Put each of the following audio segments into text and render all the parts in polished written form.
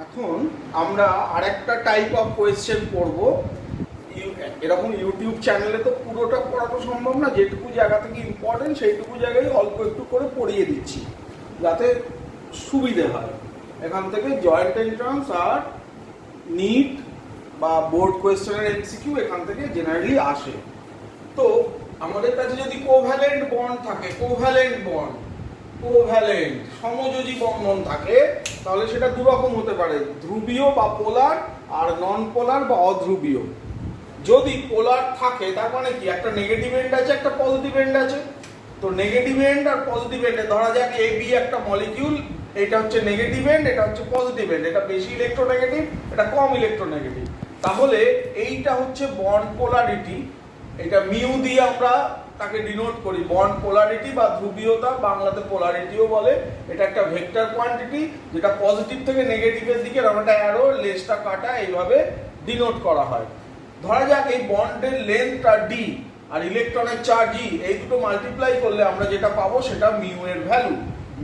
এখন আমরা আরেকটা টাইপ অফ কোয়েশ্চেন করব। এরকম ইউটিউব চ্যানেলে তো পুরোটা পড়ানো সম্ভব না, যেটুকু জায়গা থেকে ইম্পর্টেন্ট সেইটুকু জায়গায় অল্প একটু করে পড়িয়ে দিচ্ছি যাতে সুবিধে হয়। এখান থেকে জয়েন্ট এন্ট্রান্স আর নিট বা বোর্ড কোয়েশ্চেনের এমসিকিউ এখান থেকে জেনারেলি আসে। তো আমাদের কাছে যদি কোভ্যালেন্ট বন্ড থাকে, কোভ্যালেন্ট সমযোজী বন্ধন থাকে, তাহলে সেটা দু রকম হতে পারে, ধ্রুবীয় বা পোলার আর নন পোলার বা অধ্রুবীয়। যদি পোলার থাকে তার মানে কি, একটা নেগেটিভ এন্ড আছে একটা পজিটিভ এন্ড আছে। তো নেগেটিভ এন্ড আর পজিটিভ এন্ডে ধরা যাক এ বি একটা মলিকিউল, এটা হচ্ছে নেগেটিভ এন্ড, এটা হচ্ছে পজিটিভ এন্ড, এটা বেশি ইলেকট্রোনেগেটিভ, এটা কম ইলেকট্রোনেগেটিভ। তাহলে এইটা হচ্ছে বন্ড পোলারিটি, এটা মিউ দিয়ে আমরা তাকে ডিনোট করি, বন্ড পোলারিটি বা ধ্রুবীয়তা, বাংলাতে পোলারিটিও বলে। এটা একটা ভেক্টর কোয়ান্টিটি যেটা পজিটিভ থেকে নেগেটিভের দিকে একটা অ্যারো লেজটা কাটা এইভাবে ডিনোট করা হয়। ধরা যাক এই বন্ডের লেন্থটা ডি আর ইলেকট্রনের চার্জ ই, এই দুটো মাল্টিপ্লাই করলে আমরা যেটা পাবো সেটা মিউ এর ভ্যালু।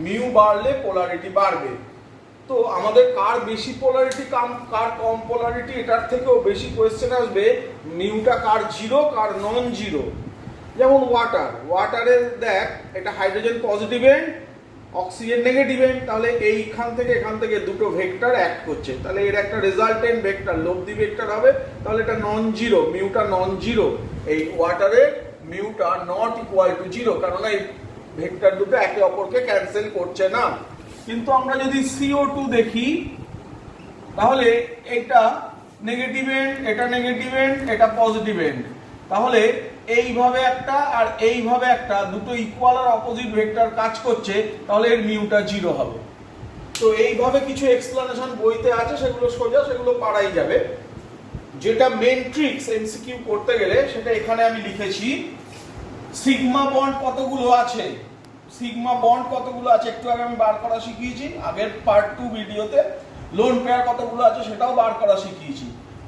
মিউ বাড়লে পোলারিটি বাড়বে। তো আমাদের কার বেশি পোলারিটি কার কম পোলারিটি এটার থেকেও বেশি কোয়েশ্চেন আসবে মিউটা কার জিরো কার নন জিরো। যেমন ওয়াটারের দেখ, এটা hydrogen positive end, oxygen negative end, তাহলে এখান থেকে দুটো ভেক্টর অ্যাক্ট করছে, তাহলে এর একটা রেজাল্টেন্ট ভেক্টর লব্ধি ভেক্টর হবে, তাহলে এটা নন জিরো, মিউটা নন জিরো। এই ওয়াটারের মিউটা নট ইকুয়াল টু জিরো, কারণ এই ভেক্টর দুটো একে অপরকে ক্যান্সেল করছে না। কিন্তু আমরা যদি CO2 দেখি, তাহলে এটা নেগেটিভ এন্ড, এটা নেগেটিভ এন্ড, এটা পজিটিভ এন্ড, তাহলে এইভাবে একটা আর এইভাবে একটা দুটো ইকুয়াল আর অপোজিট ভেক্টর কাজ করছে, তাহলে এর মিউটা জিরো হবে। তো এইভাবে কিছু এক্সপ্লানেশন বইতে আছে, সেগুলো সোজা, সেগুলো পারাই যাবে। যেটা মেন ট্রিক্স এমসিকিউ করতে গেলে সেটা এখানে আমি লিখেছি। সিগমা বন্ড কতগুলো আছে, একটু আগে আমি বার করা শিখিয়েছি আগের পার্ট 2 ভিডিওতে। লোন পেয়ার কতগুলো আছে সেটাও বার করা শিখিয়েছি।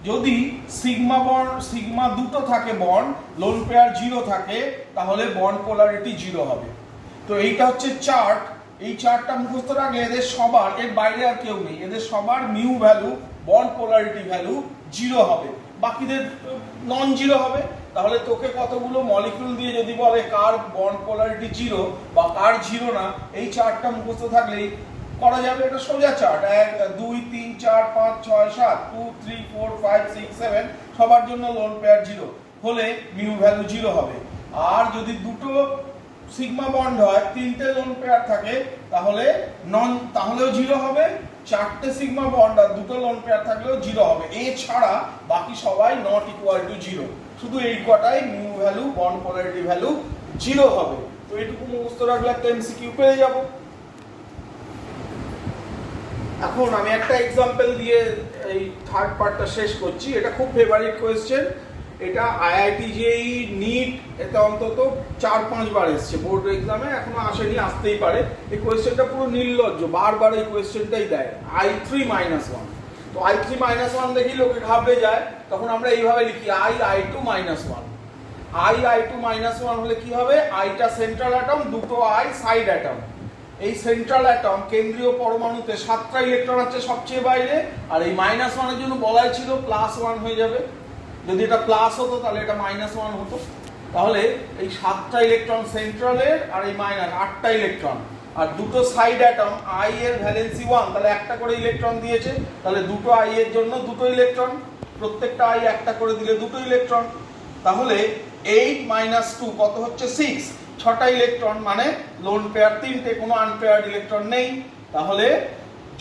যদি সিগমা দুটো থাকে বন্ড, লোন পেয়ার জিরো থাকে, তাহলে বন্ড পোলারিটি জিরো হবে। তো এইটা হচ্ছে চার্ট, এই চার্টটা মুখস্থ রাখলে এদের সবার, এর বাইরে আর কেউ নেই, এদের সবার mu value, bond polarity value zero হবে, বাকিদের নন জিরো হবে। তাহলে তোকে কতগুলো মলিকিউল দিয়ে যদি বলে কার বন্ড পোলারিটি জিরো বা কার জিরো না, এই চার্টটা মুখস্থ থাকলেই করা যাবে। এটা সোজা চার্ট, 1 2 3 4 5 6 7 2 3 4 5 6 7 সবার জন্য লোন পেয়ার জিরো হলে মিউ ভ্যালু জিরো হবে। আর যদি দুটো সিগমা বন্ড হয়, তিনটে লোন পেয়ার থাকে, তাহলেও জিরো হবে। চারটে সিগমা বন্ড আর দুটো লোন পেয়ার থাকলেও জিরো হবে। এছাড়া বাকি সবাই নট ইকুয়াল টু জিরো, শুধু এই কটাই mu value, bond polarity value zero হবে। তো এইটুকু মুখস্থ রাখলে একটা এমসিকিউ পেয়ে যাব। এখন আমি একটা এক্সাম্পল দিয়ে এই থার্ড পার্টটা শেষ করছি। এটা খুব ফেভারিট কোয়েশ্চেন, এটা IIT JEE নিট এতে অন্তত 4-5 বার এসছে বোর্ড এক্সামে, এখনো আসেনি, আসতেই পারে। এই কোয়েশ্চেনটা পুরো নির্লজ্জ, বারবার এই কোয়েশ্চেনটাই দেয়, I3-1। তো I3-1 দেখি লোকে ঘাবড়ে যায়, তখন আমরা এইভাবে লিখি I2-1। I2-1 হলে কি হবে, আইটা সেন্ট্রাল অ্যাটম, দুটো I সাইড অ্যাটম। এই সেন্ট্রাল অ্যাটম কেন্দ্রীয় পরমাণুতে 7টা ইলেকট্রন আছে সবচেয়ে বাইরে, আর এই -1 এর জন্য বলাই ছিল +1 হয়ে যাবে। যদি এটা প্লাস হতো তাহলে এটা -1 হতো। তাহলে এই 7টা ইলেকট্রন সেন্ট্রালের আর এই -8টা ইলেকট্রন, আর দুটো সাইড অ্যাটম I এর ভ্যালেন্সি 1, তাহলে একটা করে ইলেকট্রন দিয়েছে, তাহলে দুটো I এর জন্য দুটো ইলেকট্রন, প্রত্যেকটা I একটা করে দিলে দুটো ইলেকট্রন। তাহলে 8 - 2 কত হচ্ছে 6, 6টা ইলেকট্রন, মানে লোন পেয়ার 3টে, কোনো আনপেয়ার্ড ইলেকট্রন নেই। তাহলে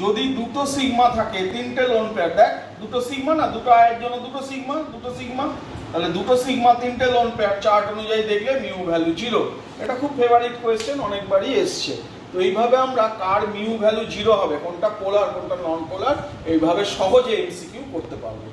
যদি দুটো সিগমা থাকে, 3টে লোন পেয়ার, দেখ দুটো সিগমা না, দুটো I এর জন্য দুটো সিগমা, তাহলে দুটো সিগমা 3টে লোন পেয়ার, চার্ট অনুযায়ী দেখলে মিউ ভ্যালু জিরো। এটা খুব ফেভারিট কোয়েশ্চেন, অনেকবারই এসছে। তো এইভাবে আমরা কার মিউ ভ্যালু জিরো হবে, কোনটা পোলার কোনটা নন পোলার, এইভাবে সহজে এমসিকিউ করতে পারবো।